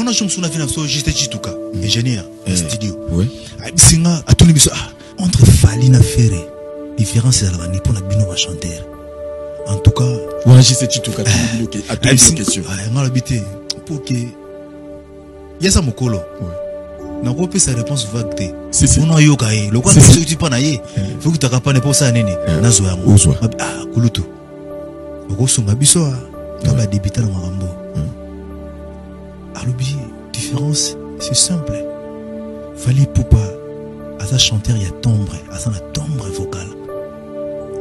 on a changé son avis sur juste Chituka, ingénieur, studio. Oui. Singa à tout le monde. Entre Fali na Ferré, différence c'est la pour la bino va chanter. En tout cas, ouais, juste Chituka à toutes les questions. On a habité pour que Yasa Mokolo. Na ko pe sa réponse vague. C'est on a yo kai. Le quoi que tu pas na yé. Faut que tu capable pas ça nene. Na zo yango. Ah, kulutu. Oko songa biso dans la débutant na marambo. Alobi différence c'est simple. Fali Poupa à sa chanteur il y a timbre, à sa timbre vocal.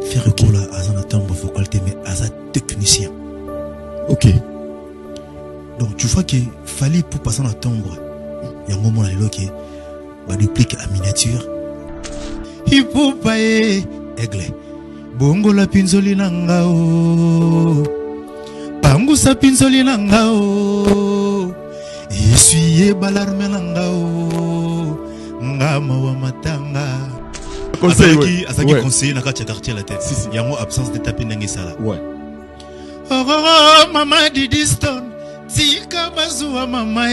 Faire recola à sa timbre vocal mais à sa technicien. OK. Donc tu vois que Fali Poupa sa timbre. Il y a un moment là qui va dupliquer la miniature. Hipupa aigle. Bongo la pinzoli nangao. Pangu sa pinzoli nangao. Essuyer balarme nangao. Ngama wa matanga. Conseil Asaki conseiller na katia quartier la tête. Il y a une absence de taper nangi sala. Ouais. Oh mama di diston. Tika bazua mama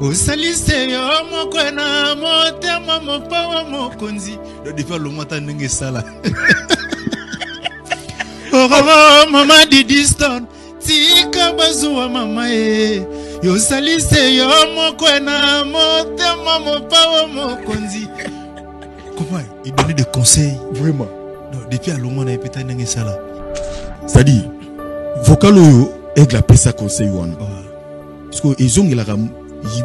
Osalise yo mokwena motema mopawa mokonzi. Le défaut le mota nenge sala. Oh mama di diston. Tika bazua mama Yo salise yo mokwena motema mopawa mokonzi. Comment il donnait des conseils vraiment. Depuis à l'homme on a pété nenge sala. Ça dit vocal yo aigle a pesa conseil wana. Parce que ils ont la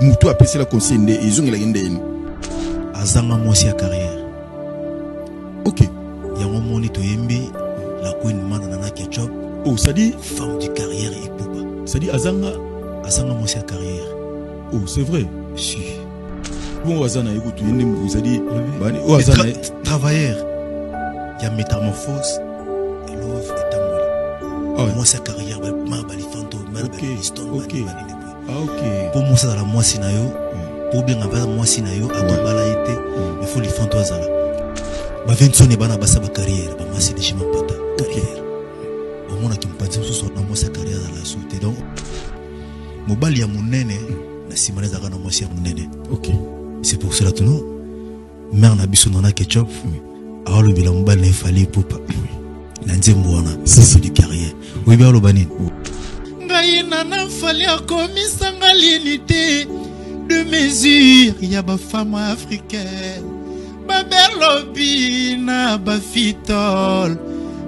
mutu a pesa la conseil ndé ils ont la ngende. Azanga mosi ya carrière. OK. Yango moni to yembi la queen mana na ketchup. Oh ça dit femme de carrière et poupa. Ça dit azanga mosi ya carrière. Oh c'est vrai. Si. Bon azana ekutu yende mu ça dit bani o azana travailleur. Il y a métamorphose et love et tamoli. Ah mosi ya carrière ma bali fantôme, ma bali liston. OK. Ah OK. Pour moi ça dans la moisi na yo. Pour bien avoir moisi na yo atobala été il faut les fantômes azala. Ba vensone bana basa ba carrière ba moisi de chima pata carrière. Au moins qui me pense sur na moisi carrière dans la société donc mobali ya munene na simane za kana moisi ya munene. OK. C'est pour cela que nous mère na biso na ketchup. Alors le bilan mobali na Fali Poupa. Na nzembo wana c'est du carrière. Oui bien lo banine. Nana Fali a commis sans l'unité de mesure. Il y a des femmes africaines. Babelobi na bafitol.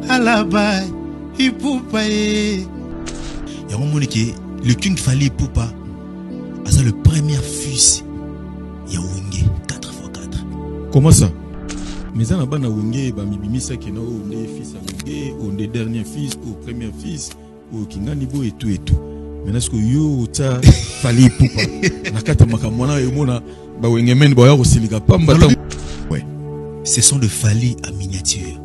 À la baille, il poupa. Il y a un moment qui le King Fali Poupa. C'est le premier fils. Il y a Wingé 4x4. Comment ça? Mais ça n'a pas na Wingé, ba mibimisa qui na on est fils à Wingé, on est dernier fils, au premier fils. Au Kinganibo et tout et tout. Mais est-ce que yo ta Fali Poupa nakata makamwana yomona ba wengemen ba ya kosilika pamba ta. Ouais. Ce sont de Fali à miniature.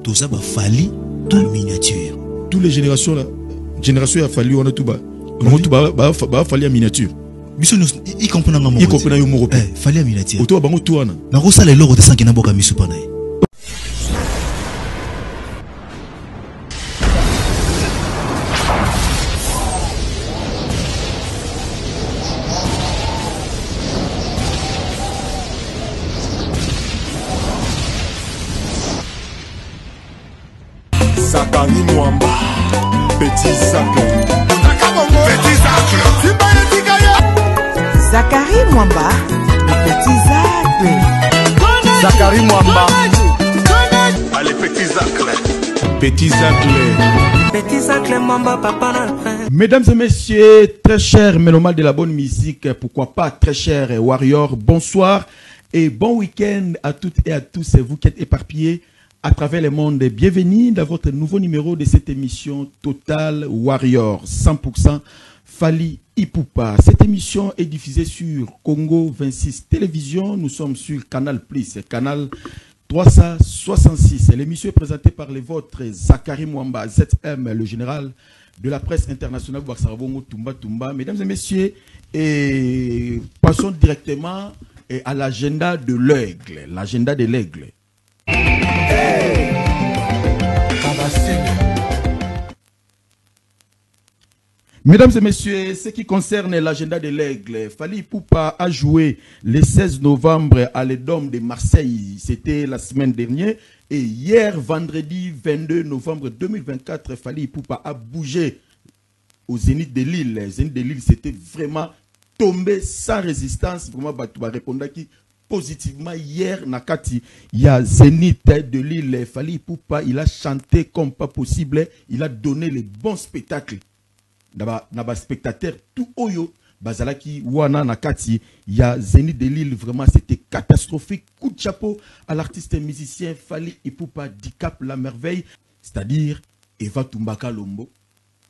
Tout ça ba Fali en miniature. Toutes les générations là, génération a Fali on a tout ba. On tout ba Fali à miniature. Biso il comprend ngamo. Il comprend yo moko. Fali à miniature. Auto bango tout wana. Na ko sala loro de sankina boka misu pana. Zakari Mwamba, Petit Zacle. Petit Zacle. Zakari Mwamba, Petit Zacle. Zakari Mwamba. Allez, Petit Zacle. Petit Zacle. Petit Zacle Mwamba, papa. Mesdames et messieurs, très chers mélomanes de la bonne musique, pourquoi pas très chers warriors, bonsoir et bon week-end à toutes et à tous, vous qui êtes éparpillés à travers le monde. Bienvenue dans votre nouveau numéro de cette émission Total Warrior 100% Fali Poupa. Cette émission est diffusée sur Congo 26 Télévision. Nous sommes sur Canal Plus, canal 366. L'émission est présentée par les vôtres Zakari Mwamba, ZM, le général de la presse internationale Baksarabongo Tumba Tumba. Mesdames et messieurs, et passons directement à l'agenda de l'aigle. L'agenda de l'aigle. Mesdames et messieurs, ce qui concerne l'agenda de l'Aigle, Fally Ipupa a joué le 16 novembre à l'Edom de Marseille. C'était la semaine dernière. Et hier, vendredi 22 novembre 2024, Fally Ipupa a bougé au Zénith de Lille. Zénith de Lille, c'était vraiment tombé sans résistance. Vraiment, tu vas répondre qui positivement hier, Nakati, il y a Zénith de Lille. Fally Ipupa, il a chanté comme pas possible. Il a donné les bons spectacles. Naba spectateur tout oyo bazalaki wana nakati ya Zénith de Lille, vraiment c'était catastrophique. Coup de chapeau à l'artiste musicien Fally Ipupa Dicap la merveille, c'est-à-dire Eva Tumbaka Lombo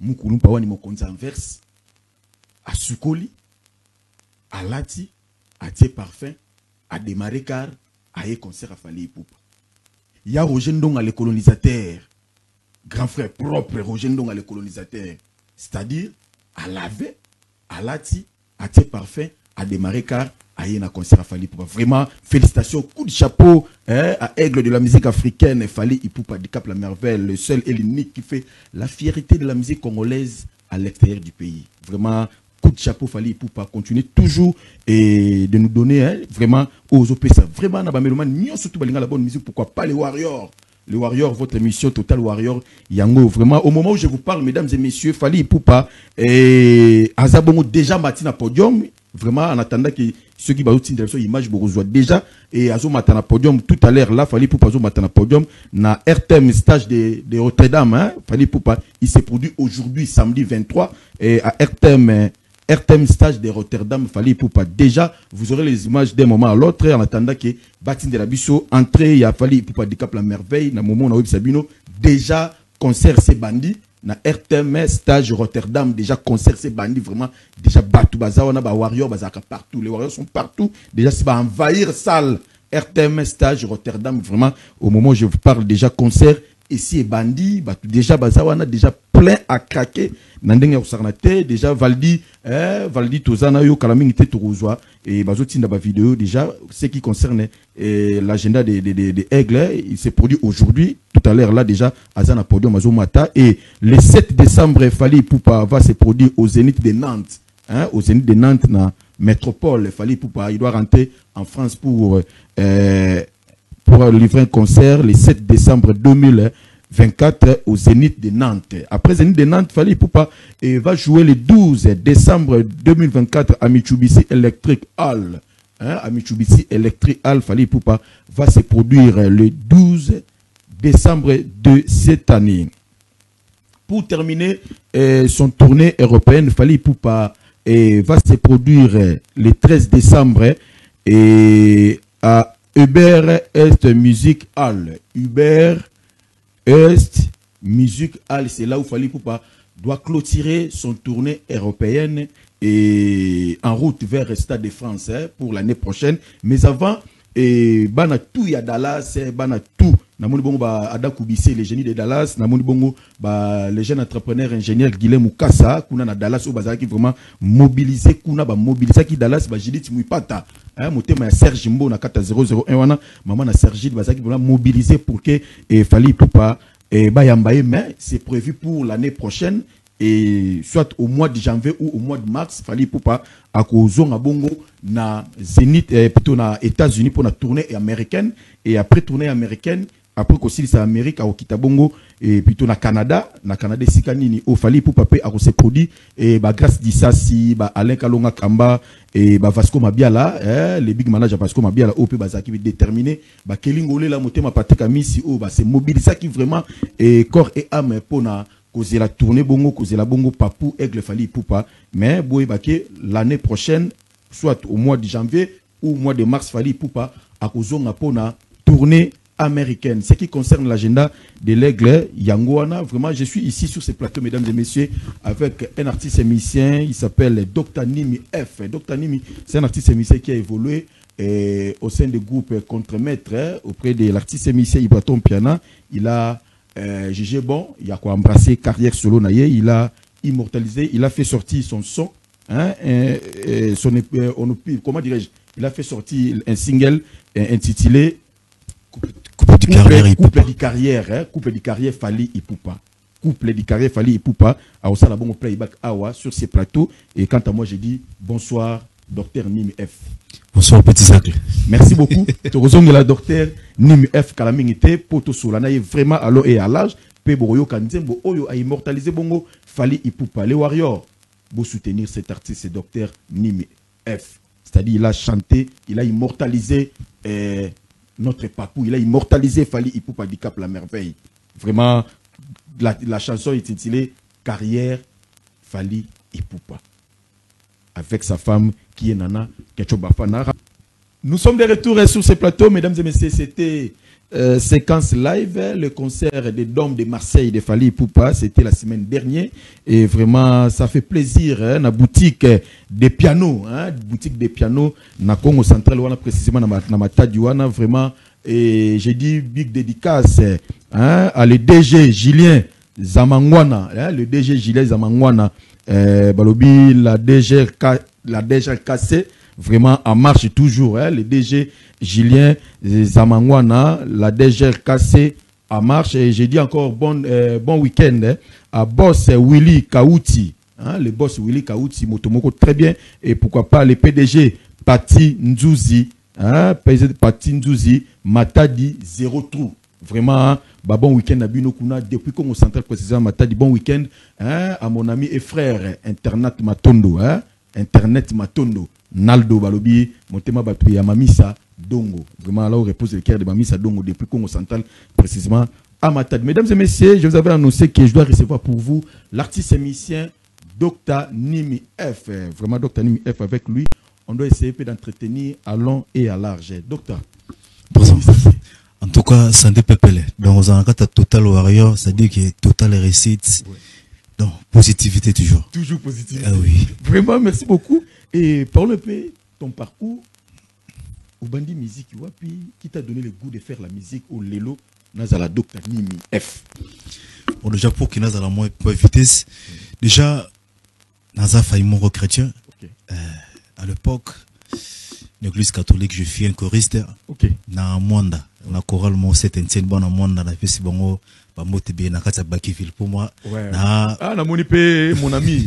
mukulu pawani mokonza anverse à Sukoli à Lati à Tie Parfum à démarrer car à un concert à Fally Ipupa. Il y a Roger Ndonga le colonisateur, grand frère propre Roger Ndonga le colonisateur. C'est-à-dire, à laver, à Lati, à Tie Parfum, à démarrer car à y a un concert à Fally Ipupa. Vraiment, félicitations, coup de chapeau à Aigle de la musique africaine, Fally Ipupa Dicap la merveille, le seul et l'unique qui fait la fierté de la musique congolaise à l'extérieur du pays. Vraiment, coup de chapeau Fally Ipupa, continuer toujours et de nous donner vraiment aux OPSA. Vraiment, surtout la bonne musique, pourquoi pas les Warriors. Le Warrior, votre émission Total Warrior Yango. Vraiment, au moment où je vous parle, mesdames et messieurs, Fally Ipupa et Azabongo déjà matin à podium. Vraiment, en attendant que ceux qui vont sur l'image, vous rejoignent déjà. Et Azo matin à podium, tout à l'heure, là, Fally Ipupa Azo matin à podium, na RTM stage de Rotterdam, hein. Fally Ipupa, il s'est produit aujourd'hui, samedi 23, et à RTM stage de Rotterdam, Fally Ipupa. Déjà, vous aurez les images d'un moment à l'autre, en attendant que Batine de la Bisso, entrée, il y a Fally Ipupa Dicap la merveille, na moment on a Sabino, déjà, concert c'est bandit, na RTM stage Rotterdam, déjà, concert c'est bandit, vraiment, déjà, Batou Baza, on a ba Warrior, Bazaka partout, les Warriors sont partout, déjà, c'est va envahir salle, RTM stage Rotterdam, vraiment, au moment où je vous parle, déjà, concert, ici et bandit, déjà, Bazawana, déjà plein à craquer, Nandeng Yausarnate, déjà Valdi, Valdi Tozana Yo Kalaming Tourozwa, et Bazotinda ba vidéo, déjà, ce qui concerne l'agenda des Aigles, il s'est produit aujourd'hui, tout à l'heure là déjà, Azana Podium Azomata, et le 7 décembre, Fally Ipupa va se produire au Zénith de Nantes, au Zénith de Nantes, na métropole, Fally Ipupa, il doit rentrer en France pour livrer un concert le 7 décembre 2024 au Zénith de Nantes. Après Zénith de Nantes, Fally Ipupa va jouer le 12 décembre 2024 à Mitsubishi Electric Hall. À Mitsubishi Electric Hall, Fally Ipupa va se produire le 12 décembre de cette année. Pour terminer son tournée européenne, Fally Ipupa va se produire le 13 décembre à Uber Est Music Hall. Uber Est Music Hall, c'est là où Fally Ipupa doit clôturer son tournée européenne et en route vers le Stade de France pour l'année prochaine. Mais avant, bana tout ya Dallas, bana tout. Namoni bongo ba Ada Koubissé, les génies de Dallas. Namoni bongo ba les jeunes entrepreneurs ingénieurs Guilhem Moukassa, kuna na Dallas au bazar qui vraiment mobilisé, kuna ba mobilisé qui Dallas ba Judith Mouipata. Motema ya Serge Mbo na kata 001 wana, maman na Serge bazar qui vraiment mobilisé pour que Fally Ipupa ba yambaye, mais c'est prévu pour l'année prochaine. Et soit au mois de janvier ou au mois de mars, Fally Ipupa à Kozonga Bongo na Zénith, plutôt na États-Unis pour la tournée américaine. Et après tournée américaine, après qu'aussi c'est Amérique, à Okita Bongo, et plutôt na Canada Sikanini, au Fally Ipupa à se produit, et bah grâce d'Issasi, bah Alain Kalonga Kamba, et bah Vasco Mabiala, les big managers Vasco Mabiala, au bah qui veut déterminer, bah Kelingole la motema Patek Amisi, oh bah c'est mobiliser qui vraiment, et corps et âme pour na causer la tournée bongo, causer la bongo papou Aigle Fally Ipupa, mais boy baké l'année prochaine, soit au mois de janvier ou au mois de mars, Fally Ipupa à kozonga pona tournée américaine. Ce qui concerne l'agenda de l'Aigle Yangoana, vraiment je suis ici sur ce plateau, mesdames et messieurs, avec un artiste musicien, il s'appelle Dr Nimi F. Dr Nimi, c'est un artiste musicien qui a évolué au sein du groupe Contremaître auprès de l'artiste musicien Ibraton Piana. Il a jugé bon, il a quoi embrassé carrière solo naïe, il a immortalisé, il a fait sortir son son, comment dirais-je, il a fait sortir un single intitulé Couple de carrière Fally Ipupa. couple de carrière Fali Ipupa à Osala Bongo Playback Awa sur ces plateaux. Et quant à moi, je dis bonsoir, docteur Nimi F. Bonsoir, petit Zacle. Merci beaucoup. Tu la docteur Nimi F. Kalamingite, Poto Solana, vraiment à l'eau et à l'âge. Pe Boroyo Kanzembo, Oyo a immortalisé Bongo Fali Ipupa. Les Warriors, pour soutenir cet artiste, c'est docteur Nimi F. C'est-à-dire, il a chanté, il a immortalisé notre papou, il a immortalisé Fali Ipupa du Cap La Merveille. Vraiment, la chanson est intitulée Carrière Fali Ipupa. Avec sa femme qui est Nana Ketchobafana. Nous sommes de retour sur ce plateau, mesdames et messieurs. C'était séquence live, le concert des Dômes de Marseille de Fali Ipupa. C'était la semaine dernière. Et vraiment, ça fait plaisir. La boutique des pianos, boutique des pianos, na Congo Central, précisément na Matadiwana, vraiment. Et j'ai dit big dédicace à le DG Julien Zamangwana, le DG Julien Zamangwana, balobi la DG cassée, vraiment en marche toujours, le DG Julien Zamangwana, la DG cassée en marche. Et j'ai dit encore bon week-end à boss Willy Kauti, le boss Willy Kauti, Motomoko très bien, et pourquoi pas le PDG Pati Nzouzi. Pati Nzouzi, Matadi, zéro trou. Vraiment, bon week-end à Binokuna, depuis qu'on central précisément Matadi, bon week-end à mon ami et frère, Internet Matondo, Internet Matondo, Naldo Balobi, mon thème battu à Mamisa Dongo. Vraiment, là où repose le cœur de Mamisa Dongo, depuis qu'on central précisément à Matadi. Mesdames et messieurs, je vous avais annoncé que je dois recevoir pour vous l'artiste émissien Dr Nimi F. Vraiment, Dr Nimi F avec lui. On doit essayer d'entretenir à long et à large. Docteur. En tout cas, santé pépele. Donc, on a un total warrior, c'est-à-dire que total réussite. Ouais. Donc, positivité toujours. Toujours positivité. Ah oui. Vraiment, merci beaucoup. Et parle un peu ton parcours au Bandi Musique, qui t'a donné le goût de faire la musique au Lelo, Nazala Docteur Nimi F. Bon, déjà, pour qu'il Nazala moins vitesse, déjà, Nazala failli mon chrétien. Okay. À l'époque, l'église catholique, je suis un choriste. Ok. Na Mwanda, na chorale mon c'est une bonne Mwanda na fesi bongo ba mote bien na kata bakiville pour moi. Ouais. Na na monipe mon ami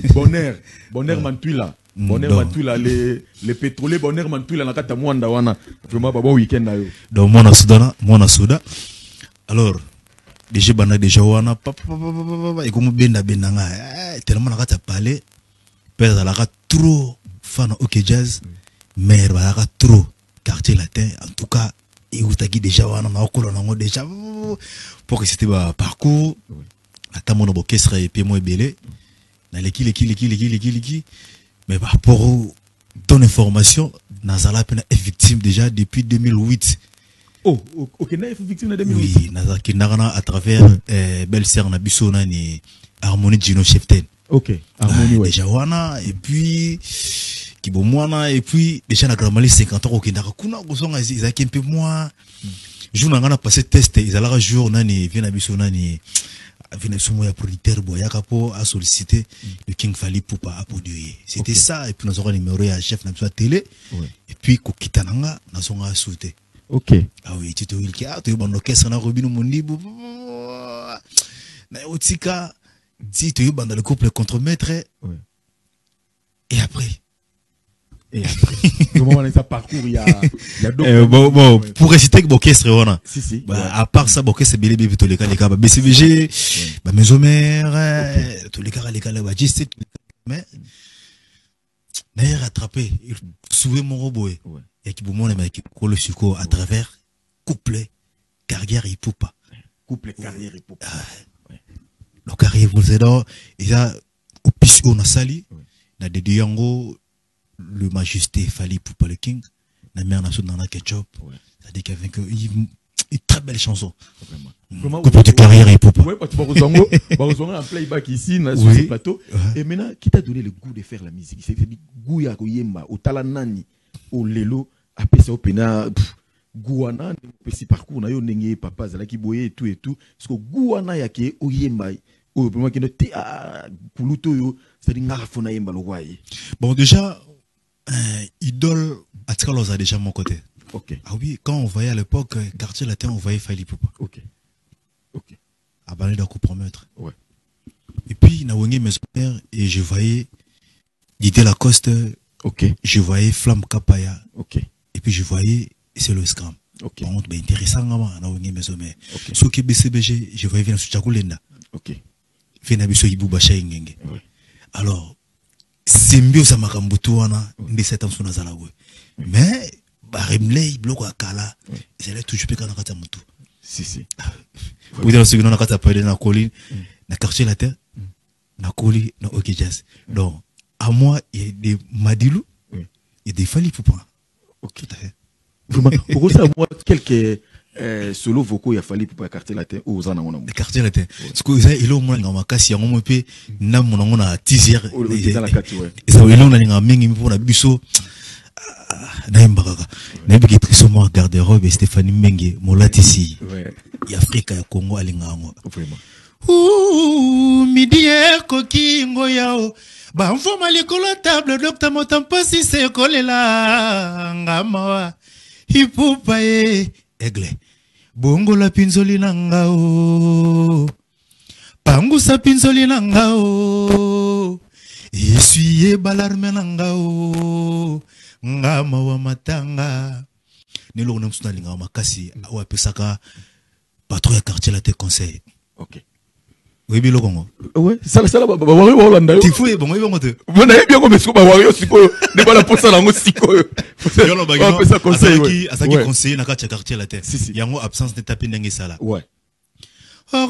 Bonheur Mantuila. Bonheur Mantuila les pétroliers Bonheur Mantuila na kata Mwanda wana. Vraiment bon week-end na yo. Donc mon Souda. Alors déjà bana déjà wana papa et comme benda nga tellement na kata parler perdre la trop fan OK jazz mais balaka trop quartier latin en tout cas et où t'as déjà wana na okolo nango déjà pour que c'était ba parcours ata mon orchestre et puis moi belé na leki mais par rapport ton information nazala pena est victime déjà depuis 2008. Oh OK na est victime de 2008. Oui nazala kinarana à travers belle-sœur na biso na ni Harmonie Gino Cheften. OK Harmonie ouais. Déjà wana et puis Kibomwana et puis déjà na gramali 50 ans okendaka kuna kozonga izaki un peu moi jour na passé test izalaka jour nani vient na biso nani vient somo ya producteur boyaka po a solliciter le King Fali Ipupa a produire c'était ça et puis nous aurons numéro ya chef na biso télé et puis kokita nanga na songa souté. OK ah oui tu te wil ki to bon orchestre na Robino Mondibu na otika dit tu banda le couple contre-maître et après comment on a ça parcours il y a bon pour réciter que l'orchestre on si bah à part ça l'orchestre belé bébé tous les cas bah BCVG bah maison mère tous les cas bah juste mais n'a rattrapé il souvient mon robot et qui bon mais qui colle sur à travers couplet carrière Ipupa donc carrière vous êtes là et ça au pis on a sali na de yango le majesté Fali Ipupa le King la mère nationale dans la ketchup c'est-à-dire qu'avec une très belle chanson vraiment de carrière Ipupa ouais tu vas rejoindre un playback ici sur ce plateau et maintenant qui t'a donné le goût de faire la musique c'est dit goût ya koyemba au talanani au lelo après ça au pena gouana petit parcours na yo ndenge papa zala ki boye et tout parce que gouana ya ke oyemba au vraiment qui ne te puluto yo c'est-à-dire ngara fona yemba lo waye bon déjà idole Atikaloz a déjà mon côté. Ok. Ah oui, quand on voyait à l'époque quartier latin, on voyait Fali Ipupa. Ok. À Balai de compromettre. Ouais. Et puis, na wenge maison mère, et je voyais Didier Lacoste. Ok. Je voyais Flamme Kapaya. Ok. Et puis, je voyais, c'est le scram. Ok. Par contre, ben, intéressant, na wenge maison mère. Ok. Ce qui est BCBG, je voyais Vena Suchakulenda. Ok. Vena Biso Ibu Bacha Ingenge. Oui. Alors, symbio sa makambutu wana, ndi setam suna zalawe. Mais, baremlei, bloko akala, c'est là toujours péka na kata mutu. Si. Vous dire ce que nous avons parlé na colline, na quartier la terre, na coli, na ok jazz. Donc, à moi, il y a des madilou, il y a des fali pour prendre. Ok. Vraiment, pour ça, moi, quelques solo vocaux, il a fallu pour quartier la terre aux en amont. Le quartier la terre. Ce que vous avez, il y a au moins un cassi, un peu, na mon a tizière. Dans la quartier, ouais. Et ça, il y a un mingi pour la busso. Naimbaraka. Naimbi trisoma garde-robe et Stéphanie Menge, Molatisi. Ouais. Et Afrique, et Congo, Alingango. Vraiment. Ouh, midi koki ngoyao. Ba mfoma likolo table Dr. Motampasi se kolela ngamawa. Hipupa aigle. Bongo la pinzoli nangao. Pangusa pinzoli nangao. Essuyer balarme nangao. Ngamawa matanga. Nilo namsuna linga makasi awa pesaka patrouille quartier la te conseil. Ok. Oui, bien le Congo. Ouais, ça, wario Hollanda. Tu fouilles, bon, bon, te. Vous n'avez bien comme ce que wario siko, ne pas la posa la siko. Yolo bagino, on peut ça conseiller. Asaki conseiller na quartier la tête. Si. Yango absence de taper ndenge sala. Ouais. Oh,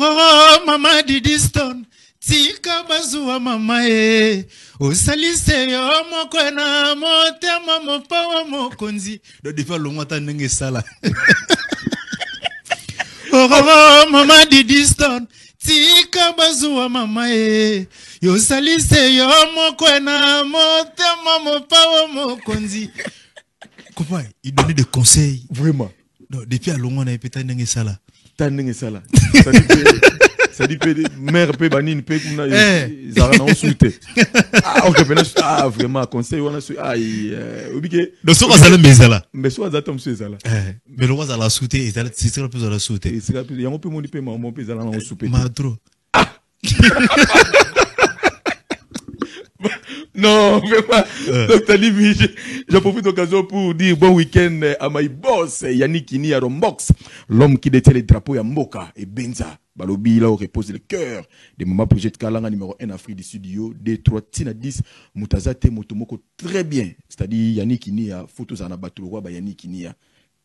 mama Didiston, tika bazuwa mama e. Osalise yo mokwena motema mopawa mokonzi. Do defa longota ndenge sala. Oh, mama Didiston. Tika bazuwa mama e. Yo salise yo mokwena motema mopawa mokonzi. Comment il donnait des conseils. Vraiment. Non, depuis à long on a pété ndenge sala. Tandenge sala. Ça dit que mère peut banine peut comme zara na souté. Ah OK vraiment conseil on a su obike. Donc so azala mezala. Mais so azata monsieur zala. Mais le azala souté et c'est très plus la souté. C'est rapide, yango peut moni pe mon pe zala na souper. Madro. Non, vraiment. Donc, Talibi, j'en profite de l'occasion pour dire bon week-end à my boss, Yannick Kini à Rombox, l'homme qui détient les drapeaux à Mboka et Benza. Balobi, là où repose le cœur des moments projet de Kalanga numéro 1 Afrique du Studio, D3 Tina 10, Moutazate, Motomoko, très bien. C'est-à-dire, Yannick Kini a photos à Nabatou, le roi, Yannick Kini a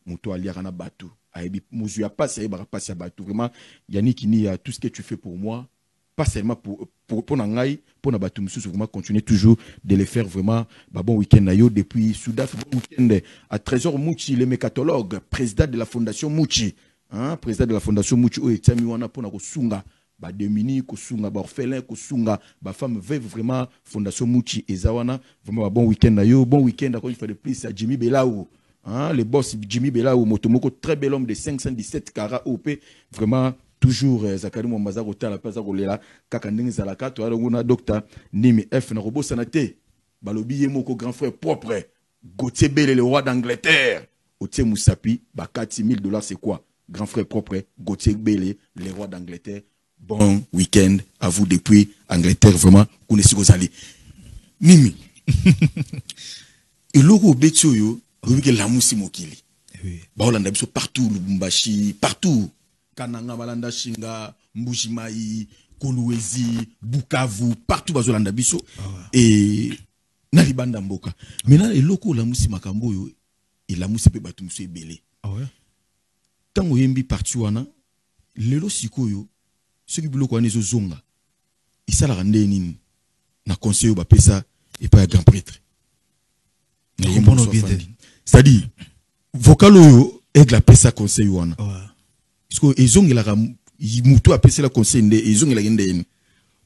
Mouto Aliarana Batou. Aïbi, Mouzu a passé, Aïba passé à Batou. Vraiment, Yannick Kini a tout ce que tu fais pour moi. Pas seulement pour Nangaï, pour Nabatou Moussou, vraiment continuer toujours de les faire vraiment. Bah, bon week-end Nayo, depuis Soudaf, bon week-end à Trésor Mouchi, le mécatologue, président de la Fondation Mouchi. Hein, président de la Fondation Mouchi, et Tsamiwana pour na Kosunga, bah, Dominique, Kosunga, bah, orphelin, Kosunga, bah, femme veuve, vraiment, Fondation Mouchi et Zawana. Vraiment, bah, bon week-end Nayo, bon week-end, encore une fois de plus, à Jimmy Belaou. Hein, le boss Jimmy Belaou, Motomoko, très bel homme de 517 carats OP, vraiment. Toujours Zakari Mwambaza Rota la Paza Rolela Kakandeng Zalaka to alongona docteur Nimi F na robo sanate balobi moko grand frère propre Gauthier Bele le roi d'Angleterre Otie Moussapi bakati $1000 c'est quoi grand frère propre Gauthier Bele le roi d'Angleterre. Bon week-end à vous depuis Angleterre, vraiment connaissez vos alliés Nimi et logo betio yo oui que la musi mokili ba Holanda biso partout Lubumbashi partout Kananga, Balanda, Shinga, Mbushimai, Kolwezi, Bukavu, partout dans Zolanda Biso. Et Naribanda Mboka. Mais là, les locaux, la moussi makambo, et la moussi pe batu mousse belé. Ah ouais? Tant que yembi parti wana, les locaux, ceux qui bloquent les zonga, ils ça la rende nini. Na conseil ba pesa et pas un grand prêtre. C'est-à-dire, vocal et la pesa conseil wana. Parce que ils ont la mutu a passé la conseil ils ont la gende.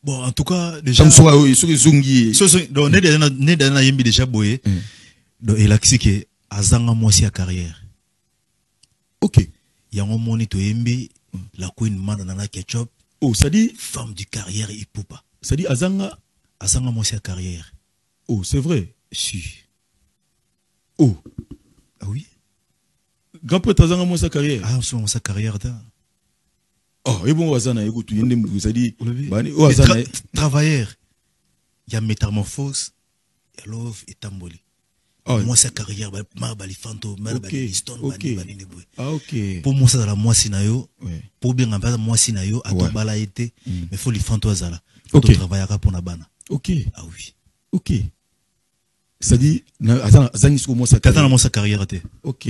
Bon en tout cas déjà donc né dans yembi déjà boyé donc il a que azanga moisi à carrière. OK, yango moni to yembi la queen manda na ketchup. Oh ça dit femme du carrière et poupa. Ça dit azanga moisi à carrière. Oh c'est vrai. Si. Oh. Ah oui. Grand prêtre azanga moisi à carrière. Ah sur sa carrière da. Oh, et bon, Wazana, écoute, vous avez dit, travailleur, il y a métamorphose, il y a love et tamboli. Moi, sa carrière, Marbali Fanto, Marbali Stone, ok. Pour moi, ça, dans la moi, sinayo, pour bien en moi, sinayo, à ton bala été, mais il faut les Fanto Azala. Ok. Travailler pour la bana. Ok. Ah oui. Ok. Ça dit, Zanisco, moi, sa carrière. Ok.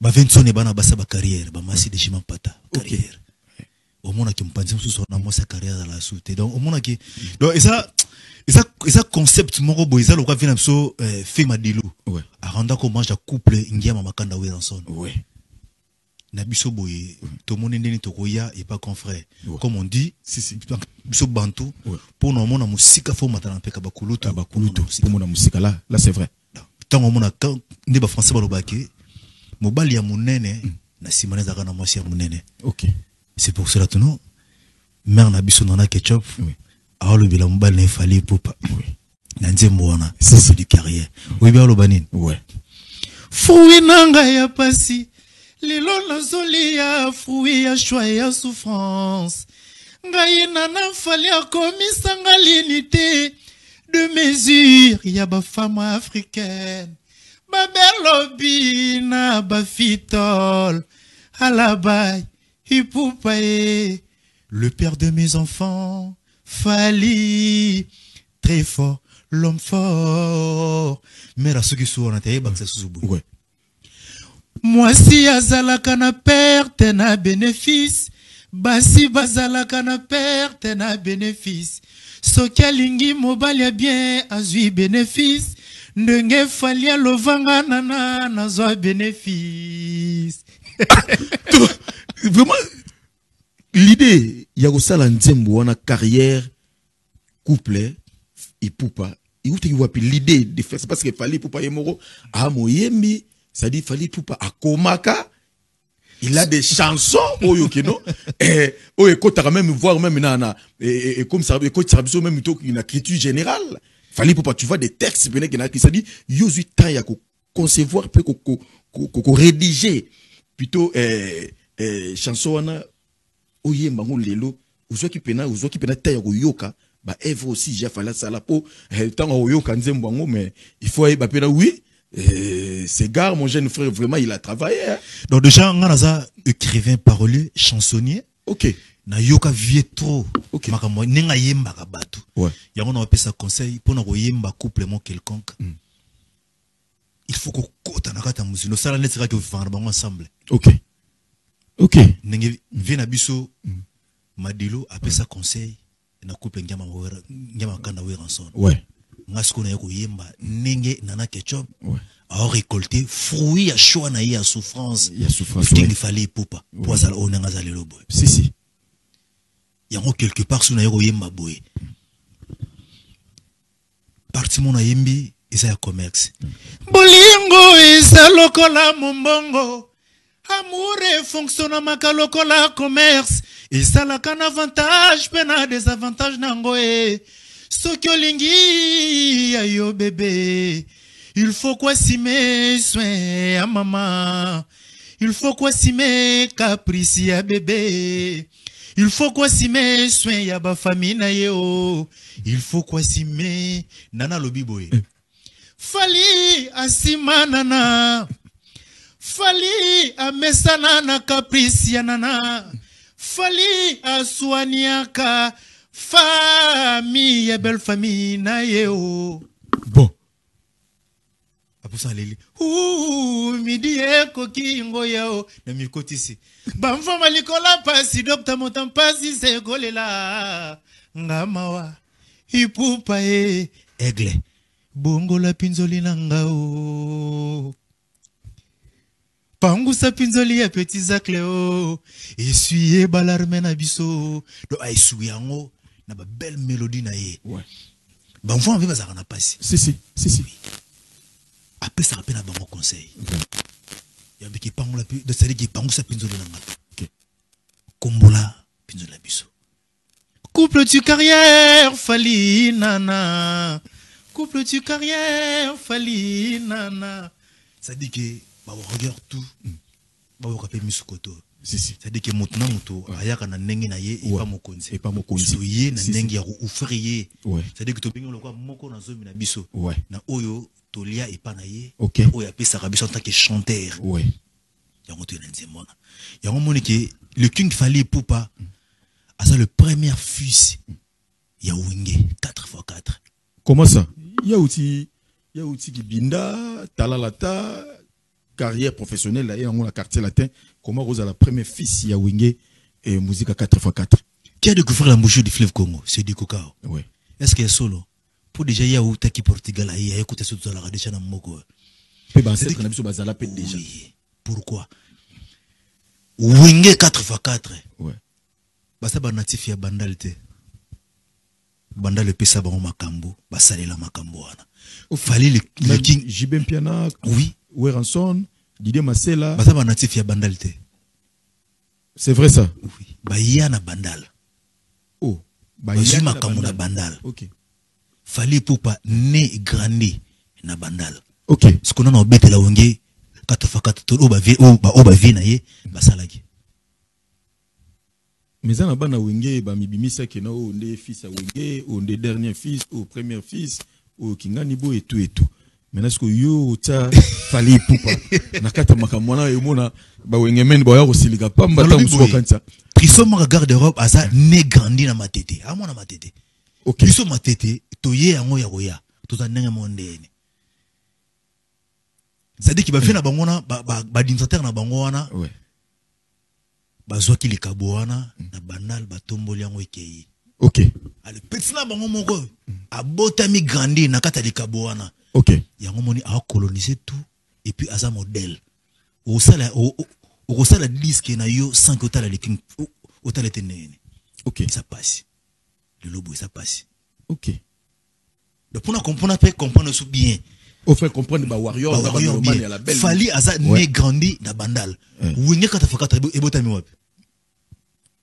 Ba Vincent et bana basa ba carrière, ba masi de chima pata carrière. Au monde qui me pense sur na moi sa carrière dans la soute. Donc au monde qui donc et ça concept moko boiza le quoi vient so fait madilo. Ouais. A renda ko mange couple ngia mama kanda we ensemble. Ouais. Na biso boye to monde ndeni to koya et pas confrère. Comme on dit, si biso bantu pour no mona musika fo matana peka ba kuluto pour mona musika là c'est vrai. Tant au monde quand ne ba français ba lobake mobali ya munene na simane zaka na mwasi ya munene. OK. C'est pour cela tout non. Mère na biso na ketchup. Oui. Alors le bilan mobali na fali popa. Oui. Na nzembo wana c'est du carrière. Oui bien lo banine. Ouais. Fruit nanga ya pasi. Lilo na zoli ya fruit ya choix ya souffrance. Ngai na fali akomisa l'unité de mesure ya ba femme africaine. Ma belle lobby na bafitol alabay hipoupaye le père de mes enfants Fali très fort l'homme fort mais la ceux qui sont en terre c'est sous ouais moi si azalaka na perte na bénéfice basi bazalaka na perte na bénéfice soki alingi mobali ya bien azui bénéfice ndenge falia lovanga nana nazwa bénéfice. Vraiment l'idée ya ko sala nzembo wana carrière couple et poupa et où tu vois puis l'idée de faire c'est parce que fali poupa yemoro a moyembi ça dit fali poupa akomaka il a des chansons oyo keno oyo kota même voir même nana et comme ça et kota même to une écriture générale. Fallait pour pas tu vois des textes qui ça dit yosu temps ya ko concevoir peut ko rédiger plutôt chanson wana oyemba ngo lelo uzoki pena ta ya ko yoka ba Eve aussi j'ai fallu ça là pour tant oyoka nzembo ngo mais il faut ba pena oui c'est gare mon jeune frère vraiment il a travaillé hein? Donc déjà nganaza écrivain parolier chansonnier. OK. Na yoka vie trop makambo nenga yemba ka bato yango na pesa conseil pour na koyemba couple mon quelconque il faut ko kota na kata musino sala netira que vendre bango ensemble. OK nenge vie na biso madilo apesa conseil na couple ngama kanda we ensemble ngasko na yako yemba nenge nana ketchup a récolté fruit à choix na ya souffrance il fallait poupa pour ça on nga za lelo boy si yango quelque part sous na yako yemba boy parti mon yembi isa ya commerce bolingo isa lokola mombongo amour fonctionne maka lokola commerce isa la kan avantage pena désavantage nango soki olingi ayo bébé il faut quoi simer soin à maman il faut quoi simer caprice ya bébé il faut quoi simer soin ya ba famille na yo il faut quoi simer nana lobi boy fali asima nana fali amesana na caprice ya nana fali aswaniaka famille belle famille na yo bon apusa leli midi koki ngoyao na mikotisi bamfama likola pasi docteur motampasi se golela ngamawa ipupa aigle bongo la pinzoli nangao pangusa pinzoli ya petit zakleo essuyer balarme na biso do essuyer yango na ba belle mélodie na ye bamfama mpe bazaka na pasi si après ça rappelle à bon conseil il y a qui pangola de c'est qui pangusa pinzoli nanga kombola pinzoli biso couple tu carrière fali nana couple tu carrière fali nana ça dit que bah on regarde tout bah on rappelle misukoto Si. C'est-à-dire que motuna moto ayaka na ndenge na ye et pas mokonzi. Et pas mokonzi. Soye na ndenge ya oufrier. C'est-à-dire que to bengi lokwa moko na zomi na biso. Na oyo tolia et pas na ye. Oya pesa biso en tant que chanteur. Yango to na nzemona. Yango moni que le King Fally Ipupa a ça le premier fils ya Wenge 4x4. Comment ça? Il y a aussi Kibinda, Talalata, carrière professionnelle là, et en la quartier latin. Comment Rosa la première fils ya Wenge et musique à 4x4? Qui a découvert la bouche du fleuve Congo? C'est du Cocao. Oui. Est-ce qu'il est solo? Pour déjà y a où qui Portugal il y a écouté ce tout à la radio na moko. Déjà. Pourquoi? Wenge 4x4. Ouais. Basa ba natif ya bandalité. Bandal pesa ba makambo, ba salela makambo wana. Fallait le King Jibem Piana, oui, Weranson, Didier Masela. Basa ba natif ya bandalité. C'est vrai ça? Oui. Ba yana bandal. Oh, ba yana makambo na bandal. OK. Fally Ipupa né grandi na bandal. OK. Ce qu'on a na obete la Wenge 4x4 to ba vie na ye ba salaki. Mais en bas Wenge ba mibimisa ke na o ndé fils à Wenge, o ndé dernier fils, au premier fils, au Kinganibo et tout. Maintenant ce que yo ta Fally Ipupa na kata makamwana yomona ba Wenge men ba yo silika pamba ta musuko kanza. Trisoma garde-robe asa né grandi na matete. A mona matete. OK. Biso matete to ye yango ya roya. To ta ndenge mondene. C'est-à-dire qu'il va faire na bangona ba dinsateur na bangona. Ouais. Bazwaki le kaboana na banal batomboli yango ekei. OK. Ale petit na bango moko abotami grandi na kata le kaboana. OK. Yango moni a coloniser tout et puis asa modèle. Au sala disque na yo 5 otala le King otala tenene. OK. Ça passe. Le lobo ça passe. OK. Donc pour comprendre sous bien. Au fait comprendre ba warrior bien. La belle. Fally asa né grandi na bandal. Wenge 4x4 ebotami wapi?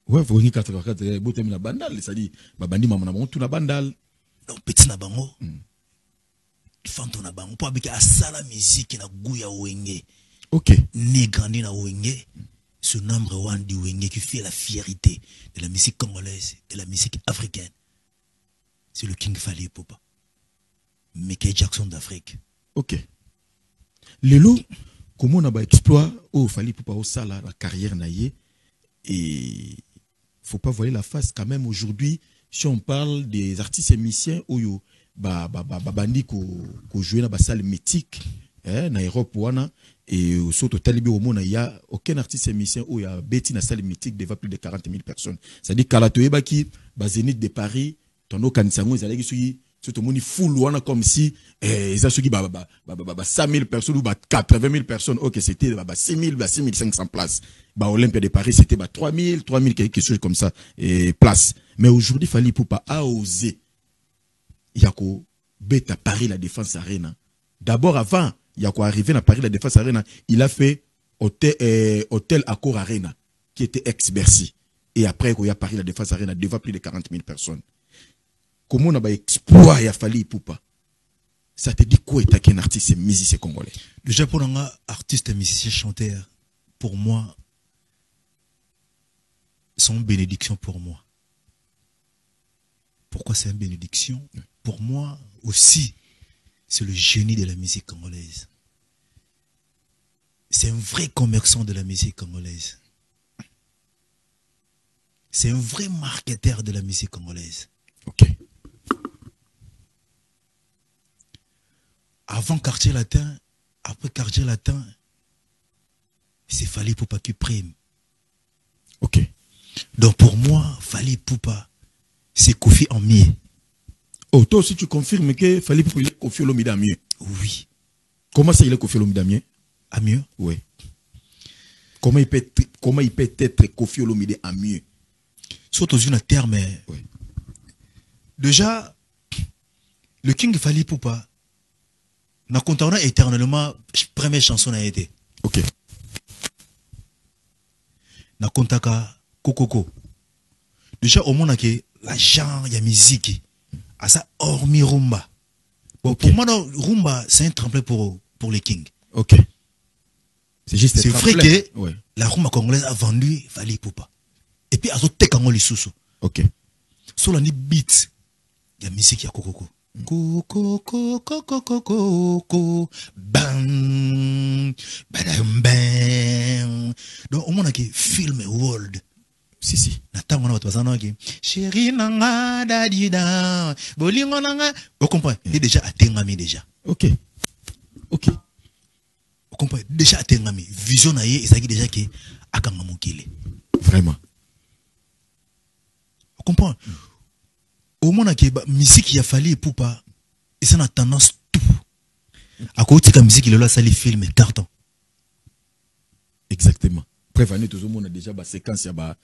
Ouais, Wenge 4x4 ebotami na bandal, c'est-à-dire ba bandi mama na bango tout na bandal. Donc petit na bango. Fanto na bango pour abika asala musique na guya Wenge. OK. Né grandi na Wenge. Ce number one du Wenge qui fait la fierté de la musique congolaise, de la musique africaine. C'est le King Fally Ipupa. Michael Jackson d'Afrique. OK. Lelo, comment on a exploit au Fally Ipupa au sala la carrière naïe et faut pas voiler la face quand même aujourd'hui si on parle des artistes et musiciens oyo bandi ko jouer na salle mythique na Europe wana et au saut total bi au monde il y a aucun artiste et musicien où il y a beti na salle mythique devant plus de 40 000 personnes. C'est-à-dire Kalatoye baki ba Zénith de Paris tono kanisango ezalaki soki tout le monde full wana comme si ils ont soki 5 000 personnes ou 80 000 personnes. OK, c'était 6 000 6 500 places. Ba Olympia de Paris c'était 3 000 quelque chose comme ça et places. Mais aujourd'hui Fally Ipupa a osé yako beta Paris la Défense Arena. D'abord avant yako arriver à Paris la Défense Arena, il a fait hôtel Accor Arena qui était ex-Bercy et après il y a Paris la Défense Arena devant plus de 40 000 personnes. Comment on a exploit ya Fally Ipupa? Ça te dit quoi est un artiste et musicien congolais? Déjà pour un artiste, musicien, chanteur, pour moi, c'est une bénédiction pour moi. Pourquoi c'est une bénédiction? Pour moi aussi, c'est le génie de la musique congolaise. C'est un vrai commerçant de la musique congolaise. C'est un vrai marketeur de la musique congolaise. OK. Avant Quartier Latin, après Quartier Latin, c'est Fally Ipupa qui prime. OK. Donc pour moi, Fally Ipupa, c'est Kofi en mieux. Oh, toi aussi tu confirmes que Fally Ipupa il est Kofi Olomide à mieux? Oui. Comment ça il est Kofi Olomide à mieux? À mieux? Oui. Comment il peut être Kofi Olomide à mieux? Surtout dans un terme. Oui. Déjà, le King Fally Ipupa n'a content éternellement première chanson a été. OK. Na kontaka kokoko. Déjà au monde que la genre ya musique à ça hormis rumba. Bon, okay. Pour moi rumba c'est un tremplin pour les Kings. OK. C'est juste c'est vrai que ouais. la rumba congolaise a vendu Fally Ipupa. Et puis, azo tekango lisusu. Ok. Sur la beat, il y a musique, il y a Kokoko. Kokoko, Kokoko, Kokoko, bang, badam, bang. Donc, au moins, il y a film world. Si. Nathan, on a votre personne qui chéri nanga, dadida, bolingo nanga. Vous comprenez? Il est déjà atteint déjà. Ok. Vous comprenez? Déjà atteint vision naïe, et ça qui déjà qui akanga mokile. Vraiment. Vous comprenez? Au moins, il y a musique qui a Fally Ipupa, et ça a tendance tout. À côté de la musique, il y a là, film et carton. Exactement. Prévenez tout le monde, déjà, la séquence, il y a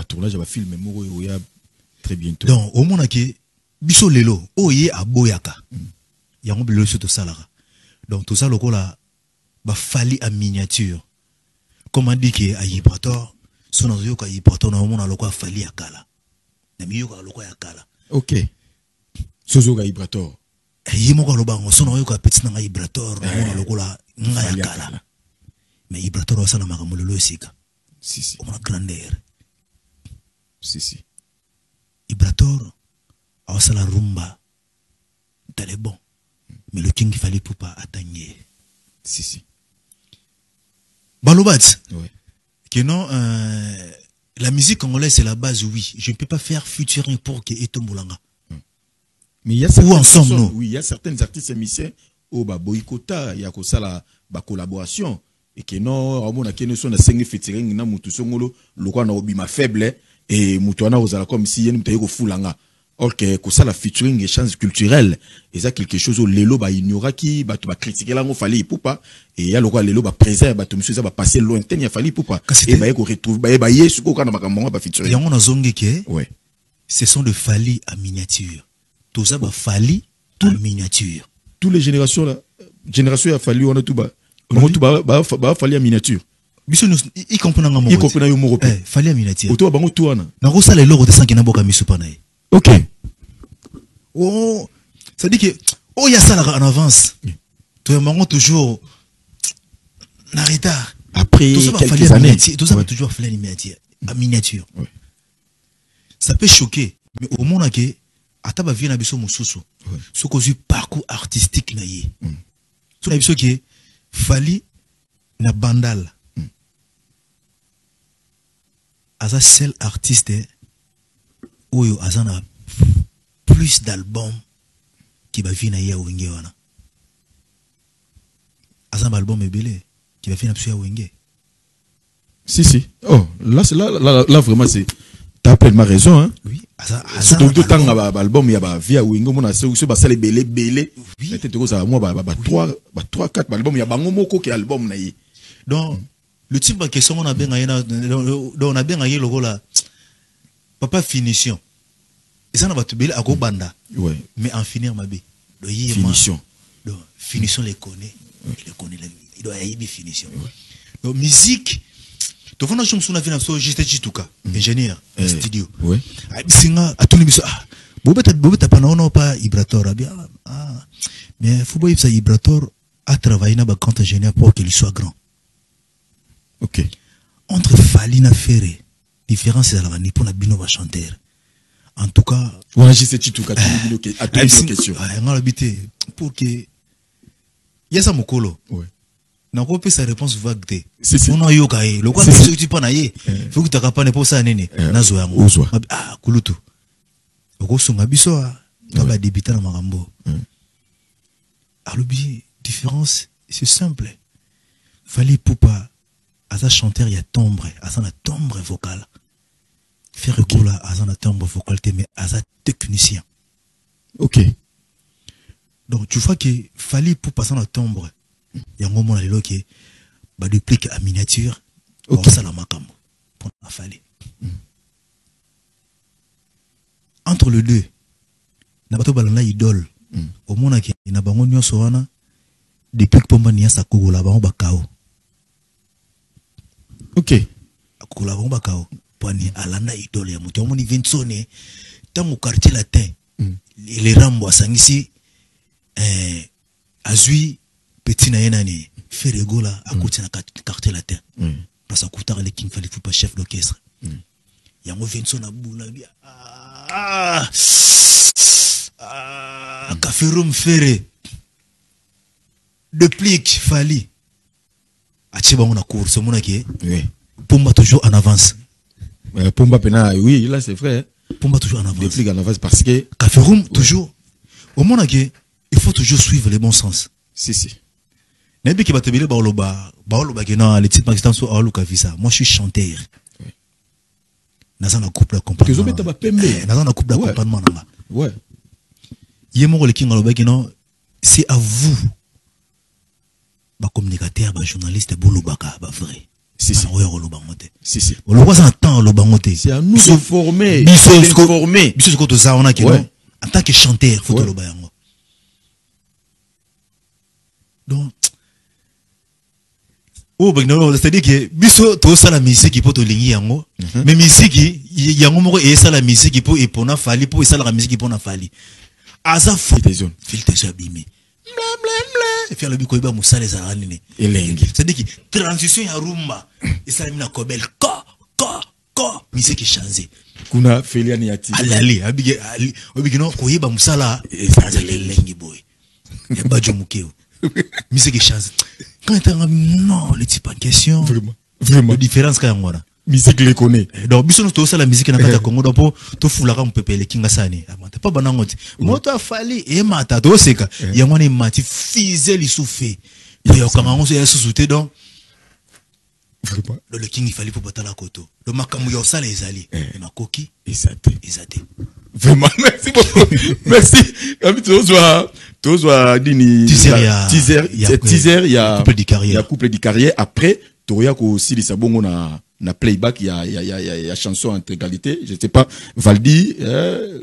tournage, il y a film, il y a très bientôt. Donc, au moins, il y a biso lelo, oye a boyaka. Il y a un billet sur tout ça là. Donc, tout ça, le coup là, Fally en miniature. Comme on dit qu'il y a Ibrator, son nom est Ibrator, on a le coup Fally à Kala. Ok. Sozo ga Ibrator. Yimo lo bango sono yo ka petit na Ibrator na lokola nga ya kala. Mais Ibrator osala makambo lelo esika. Si. On a grandeur. Si. Ibrator osala rumba. T'allais bon. Mais le king Fally Ipupa attendait. Si. Balobat. Ouais. Que non la musique congolaise, c'est la base, oui. Je ne peux pas faire featuring pour que Eto Moulanga. Mais il y a ou ensemble, non? Oui, il y a certains artistes et musiciens au boycota, il y a ça la collaboration. Et que non, on a qu'une son de 5 featuring, na mutu songolo, le quoi na obima faible, et mutuana aux comme si y'en était au foulanga. Or que ça la featuring échange culturel, et ça quelque chose où l'élo ba ignora qui ba critiquer là on Fally Ipupa et il y a le quoi l'élo ba préserve ba tout monsieur ça va passer lointain il Fally Ipupa et ba ko retrouve ba yesu ko na makambo ba featuring. Il y a on zongi que ouais. Ce sont de Fally en miniature. Tout ça ba Fally en miniature. Toutes les générations là, génération a Fally on a tout ba Fally en miniature. Biso y comprend nga mo. Y comprend yo mo Fally en miniature. Auto bango tout wana. Na ko sala lelo de sanki na boka misupa na. Ok. Oh, ça dit que, oh, il y a ça là en avance. Tout le monde toujours, en retard. Après quelques années. Tout ça va toujours faire en miniature. Ouais. Ça peut choquer, mais au moins, que, à taba vient à biso mususu. Ce qu'on dit parcours artistique naïe. Ce qu'on a biso qui Fally na bandal. Asa seul artiste, oyo azana plus d'albums qui va venir à Wenge wana. Azam album ebele qui va venir à Wenge. Si. Oh, là vraiment c'est t'as pleinement raison hein. Oui, surtout tout temps album il y a via Wenge mon c'est ba sale belé. Oui. Peut-être que ça moi 3 4 albums il y a bango moko qui album na yi. Donc le type en question on a bien gagné logo là. Papa finition. Et ça, on va te à Banda. Ouais. Mais en finir, ma bé. Finition. Donc, finition, les connaît. Il les connaît. Il doit y avoir des finitions. Donc, musique. Tu vois, je me souviens, j'étais Chituka, ingénieur, studio. Ouais. Singa, à tout le monde, Bobeta, pas Ibrator. Mais il faut que ça Ibrator a travaillé dans le grand ingénieur pour qu'il soit grand. Ok. Entre Fally na Ferré, différence c'est la pour la bino va chanter. En tout cas, on a juste Chituka à toutes les questions. On a habité pour que Yasa Mokolo. Ouais. Na ko pe sa réponse vague. Si. On a yo kaé. Le quoi que tu pas na yé. Faut que tu capable pour ça nene. Na zo yango. Ah, kulutu. Oko songa biso ta ba débuter na makambo. Alors bien, différence, c'est simple. Fally Ipupa à sa chanteur il y a timbre, à sa timbre vocal. Faire recours à un timbre vocal, mais à un technicien. Ok. Donc, tu vois que Fally pour passer un timbre, il y a un moment là qui va dupliquer à miniature. Ok. Ça la macam pour Fally. Entre les deux, n'a pas tout balana idole. Au moment qui n'a pas on nyonso wana duplique pour mania sa kogola ba on bakao. Ok. Kogola ba on bakao. Ni alanda idole ya mutu omoni Vinsone tango quartier latin les rambo sangisi azui petit na yenani Ferregola à côté na quartier latin parce que Koutara le King fallait pas chef d'orchestre yango Vincent na bula bia Kaferum Ferre de plique Fali Achiba on a course mon qui Pumba toujours en avance Pumba pena oui là c'est vrai Pumba toujours en avance de plique en avance parce que Kaferum toujours au monde qui il faut toujours suivre les bons sens si Nebi qui va te biler baoloba qui non les titres magistants sont aluka visa moi je suis chanteur nazana couple accompagnement que zo pembe nazana couple accompagnement nanga ouais yemo le king aloba qui non c'est à vous ba communicateur ba journaliste bolobaka ba vrai si oya oloba ngote si oloba ça temps oloba ngote c'est à nous de former biso ko to za on a qui non en tant que chanteur faut oloba yango donc c'est-à-dire que biso to ça la musique pour to lingi yango mais musique yango moko et ça la musique pour epona fali pour ça la musique pour na fali aza filtre abîmé et faire le biko iba musale za anine elengi c'est-à-dire que transition ya rumba et ça mina kobel ko musique changer kuna feliani yati alali abige obigino ko iba musala et ça elengi boy ya bajo mukeo musique change quand non les types en question vraiment la différence quand on a musique les connaît donc biso to ça la musique na kata Congo donc to fulaka mpepele kinga sani amata pas banangoti moto afali e mata to seka yango ni mati fizel isufe ya kangango ya susute donc vraiment le king il fallait pour battre la koto le makamu ya sala ezali na koki ezate vraiment merci beaucoup merci ami tozwa dini teaser il y a couple de carrière après toya ko aussi bongo na playback il y a chanson en intégralité je sais pas Valdi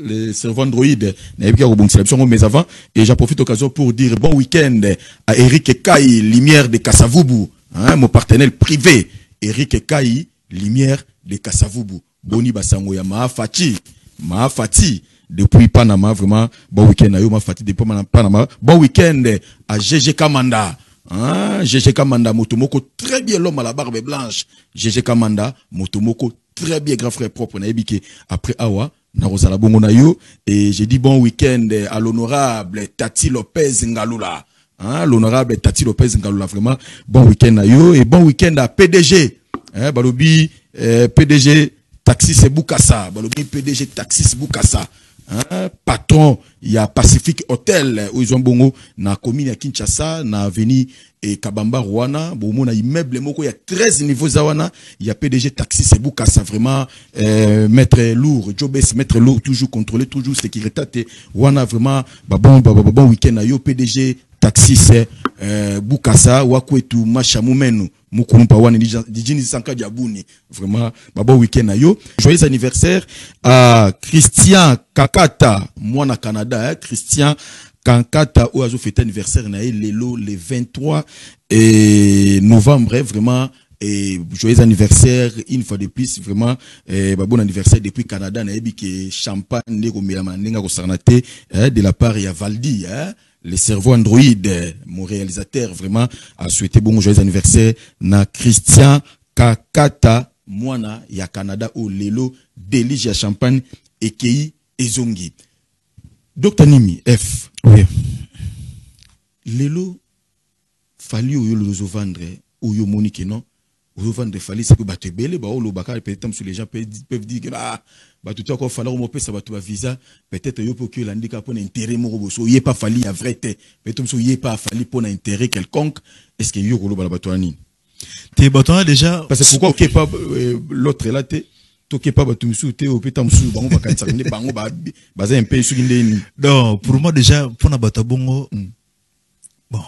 les servants Android na yebika ko bongisa biso mais avant et j'en profite occasion pour dire bon week-end à Eric Kai Lumière de Kasavubu mon partenaire privé Eric Kai Lumière de Kasavubu boni basango ya Maafati depuis Panama vraiment bon week-end ayo Maafati depuis Panama bon week-end à GG Kamanda GG Kamanda Motomoko très bien l'homme à la barbe blanche GG Kamanda Motomoko très bien grand frère propre na ebike après awa na Rosala bongo na yo et j'ai dit bon week-end à l'honorable Tati Lopez Ngalula l'honorable Tati Lopez Ngalula vraiment bon week-end à yo et bon week-end à PDG balobi PDG Taxis Bukasa balobi PDG Taxis Bukasa patron il y a Pacific Hotel où ils ont bongo na commune ya Kinshasa na avenue et Kabamba Rwanda bomo na immeuble moko il y a 13 niveaux zawana il y a PDG Taxis Bukasa vraiment maître lourd Jobes maître lourd toujours contrôlé toujours sécurité wana vraiment bon week-end à yo PDG Taxis Bukasa wakwetu mashamumenu mukumpa wana dijini sanka diabuni vraiment bon week-end à yo joyeux anniversaire à Christian Kakata mwana Canada Christian Kankata où a fêté anniversaire na lelo le 23 novembre vraiment et joyeux anniversaire une fois de plus vraiment bon anniversaire depuis Canada na ebi que champagne ndeko melama ndenga ko sarnate de la part ya Valdi les cerveaux Android mon réalisateur vraiment a souhaité bon joyeux anniversaire na Christian Kakata mwana ya Canada au lelo délige ya champagne ekei ezongi Dr Nimi F oui lelo fali oyo lozo vendre oyo monique non oyo vendre fali c'est que bato ebele ba olo bakal peut-être sur les gens peuvent dire que bah tout encore falloir mo pesa bato ba visa peut-être yo pour que l'indika pour intérêt mo boso yé pas fali ya vrai peut-être so yé pas fali pour intérêt quelconque est-ce que yo kolo ba bato ani te bato déjà parce que pourquoi OK pas l'autre là te toke pas bato musu te opeta musu bango bakanisa ne bango baza un peu sur ndeni non pour moi déjà pour na bato bongo bon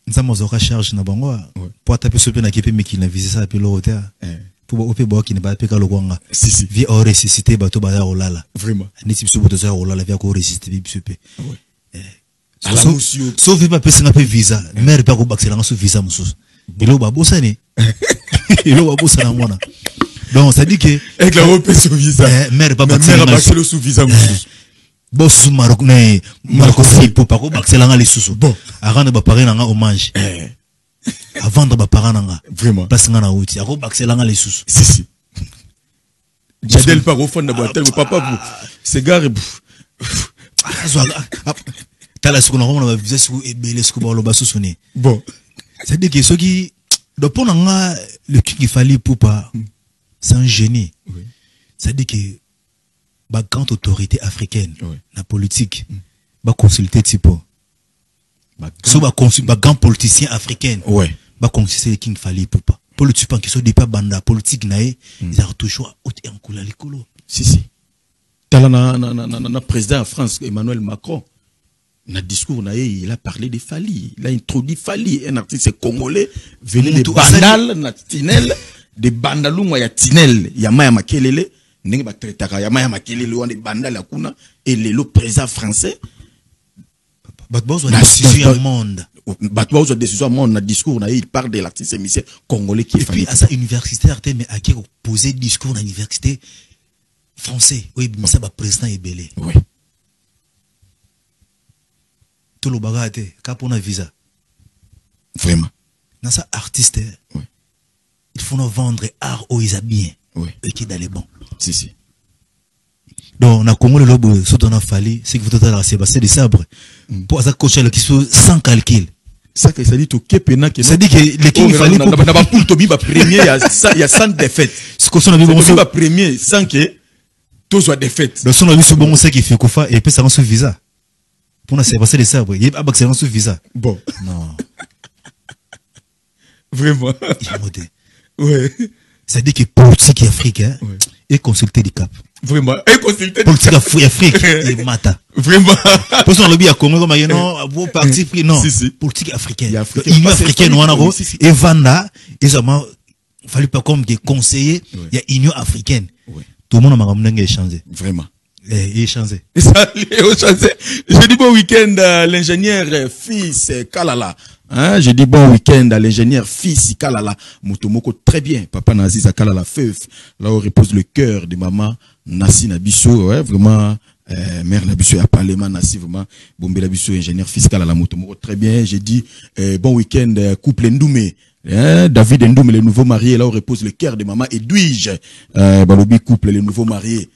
nzamo zoka charge na bango pour taper sur na kipe meki na visa ça pe lo hotel pour opé bo ki ne ba pe ka lokwanga si vie au ressuscité bato ba ya olala vraiment ni tipisu boto za olala via ko ressuscité bisu pe monsieur sauf pas pesa na pe visa mère pa ko baxela ngaso visa mususu bilo ba bosani bilo ba bosana mwana donc ça dit que avec la repère sous visa mère pas baxela sous visa mususu boss Maroc ne Marco Filippo pas ko baxelanga les sous bon avant de préparer nanga hommage avant de préparer nanga vraiment parce nga na outi ako baxelanga les sous si Jadel par au fond de boîte papa pour cigare tala ce qu'on a on va viser sur ebele ce qu'on va le sonner bon c'est dire que ceux qui donc pour nanga le King Fally-Ipupa c'est un génie oui c'est dire que ba grande autorité africaine oui. La politique ba consulter tipo so ba grand politicien africain ouais ba consulter le King Fally-Ipupa politique qui sont des pas banda politique naé ils ont toujours haute en couleur l'écolo si tala na président en France Emmanuel Macron na discours na il a parlé de Fally il a introduit Fally un artiste congolais venu de Bandal na Tinel de Bandalungwa ya Tinel ya Maya Makelele ndenge ba traitaka ya Maya Makelele wana de Bandal ya kuna et le président français batbo na décision du monde batbo zo décision monde na discours na il parle de l'artiste émissien congolais qui est Fally. Et puis à sa universitaire mais à qui poser discours na université français oui mais ça ba président ebele oui tout le bagage capona visa vraiment dans ça artiste oui il faut nous vendre art au isa bien oui et qui dans les bons si donc na Congo le lobo surtout na Fally c'est que vous total Sébastien de Sabre pour ça coach le qui sont sans calcul ça que ça dit tout kepena que ça dit que les King Fally na ba pour tobi ba premier il y a 100 défaites ce qu'on a vu bon ba premier sans que tout soit défaite donc on a vu ce bon c'est qui fait kofa et puis ça sur visa pour na Sébastien de Sabre il a accès sur visa bon non vraiment ouais ça dit que politique africaine ouais. Et consulter du cap vraiment et consulter politique Afrique et mata vraiment parce qu'on le dit à Congo comme non vos partis pris non si. Politique africaine Union africaine on a et Vanda ils ont fallu pas comme des conseillers il y a Union africaine tout le monde m'a ramené échanger vraiment échanger ça échanger je dis bon week-end l'ingénieur fils Kalala. Hein, je dis bon week-end à l'ingénieur fils Kalala Motomoko très bien papa Naziza Kalala feuf là où repose le cœur de maman Nassi Nabiso ouais vraiment mère Nabiso a parlé Nassi vraiment Bombe Nabiso ingénieur fils Kalala Motomoko très bien j'ai dit bon week-end couple Ndoumé hein, David Ndoumé le nouveau marié là où repose le cœur de maman Edwige Balobi couple le nouveau marié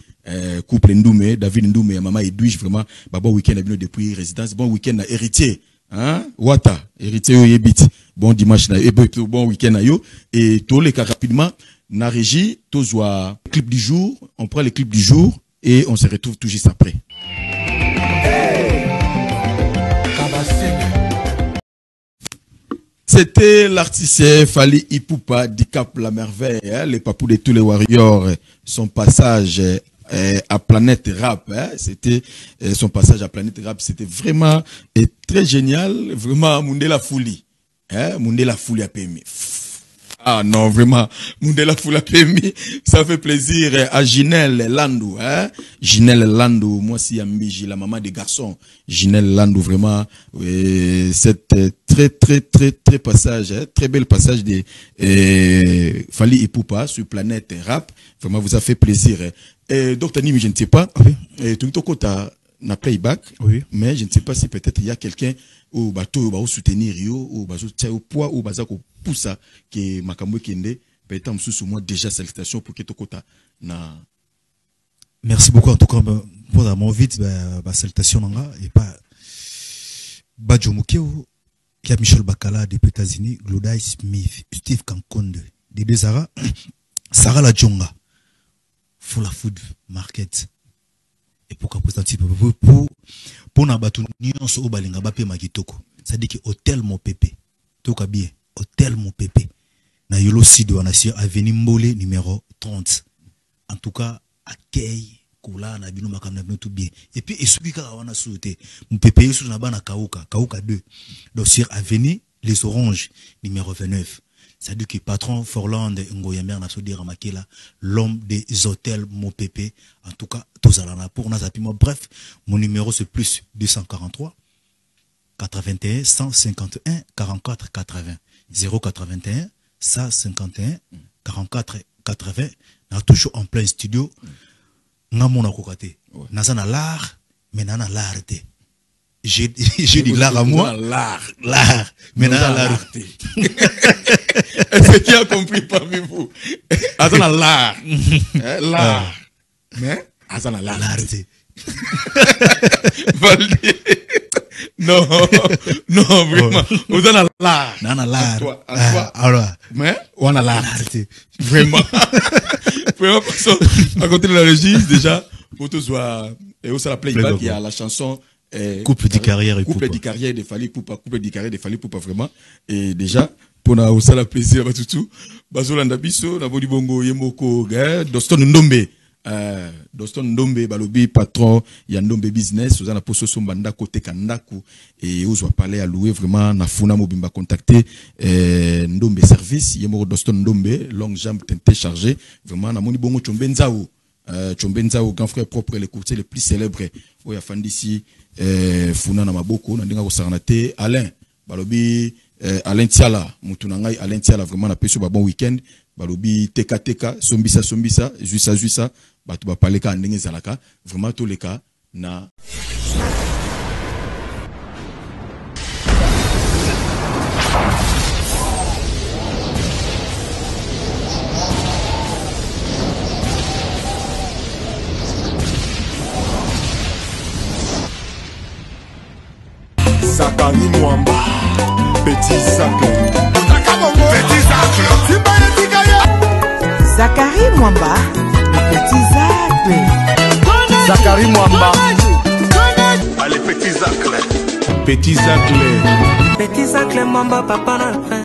couple Ndoumé David Ndoumé maman Edwige vraiment bon week-end à depuis résidence bon week-end à héritier hein Wata héritier yo yebiti bon dimanche na et bon week-end na yo et tous les cas rapidement na régie tozwa clip du jour on prend les clips du jour et on se retrouve tout juste après. C'était l'artiste Fally-Ipupa du Cap La Merveille hein, les papous de tous les warriors son passage à Planète Rap, hein. C'était son passage à Planète Rap, c'était vraiment très génial, vraiment Mundela Fouli, hein, Mundela Fouli a permis. Ah non, vraiment, Mundela Fouli a permis, ça fait plaisir à Ginelle Landou, hein, Ginelle Landou, moi si Ambiji, la maman des garçons, Ginelle Landou, vraiment, cette très passage, hein, très bel passage de Fally-Ipupa sur Planète Rap, vraiment vous a fait plaisir. Docteur Nimi, je ne sais pas, tout le temps, na playback, oui. Mais je ne sais pas si peut-être il y a quelqu'un au bateau, au soutenir, au bateau, au poids, au bazako, pour ça, que Makambo Kende, peut-être sous moi déjà salutation pour que Tokota na. Merci beaucoup en tout cas pour mon vite, salutation et pas Badjomukeo, qui a Michel Bakala des États-Unis, Glodai Smith, Steve Kankonde, des deux Sarah La Djonga. Pour la food market et pourquoi pour un petit peu pour na batu nyonso obalinga bape makitoko ça dit que hôtel mon pépé toka bien hôtel mon pépé na yolo sido na sur avenue Mbole numéro 30 en tout cas accueil kola na bino makamna bino tout bien et puis esuki ka wana souté mon pépé sur na bana kauka 2 donc sur avenue Les Oranges numéro 29. Ça dit que patron Forland Ngoyamer n'a pas dit Ramakela, l'homme des hôtels Mopépé. En tout cas, tous à la pour Nazapimo. Bref, mon numéro c'est plus 243 81 151 44 80 081 151 44 80. N'a toujours en plein studio. N'a mon akokate. N'a na l'art maintenant on a l'art. J'ai dit l'art à moi. L'art. Maintenant on a l'art. Est-ce qui a compris parmi vous? Attends, l'art. L'art. Mais, attends, l'art. Non, non, vraiment. On a l'art. On a l'art. Alors, mais, on a l'art. Vraiment. Vraiment, parce qu'à côté de la régie, déjà, pour tous voir, et aussi la playback, il y a la chanson, couple de carrière et couple de carrière de Fally Poupa, couple de carrière de Fally Poupa, vraiment. Et déjà, pour na aussi la plaisir, bah, tout, Bazolanda Biso, na Bodi Bongo, Yemoko, Doston Ndombe. Doston Ndombe balobi patron ya Ndombe business oza na poso somba ndako teka ndako et ozwa parler à louer vraiment na funa mobimba contacter Ndombe service yemo Doston Ndombe longue jambe tente chargé vraiment na moni bongo Chombenzao Chombenzao grand frère propre les courtiers les plus célèbres oya fandisi funa na maboko na ndinga ko sarnate Alain balobi Alain Tiala mutuna ngai Alain Tiala vraiment na peso ba bon week-end balobi teka sombisa juisa batu ba parler ka ndenge zalaka vraiment tous les cas na Zakari Mwamba Petit Zacle Petit Zacle Zakari Mwamba Petit Zacle Zakari Mwamba Allez Petit Zacle Petit Zacle Petit Zacle Mwamba papa na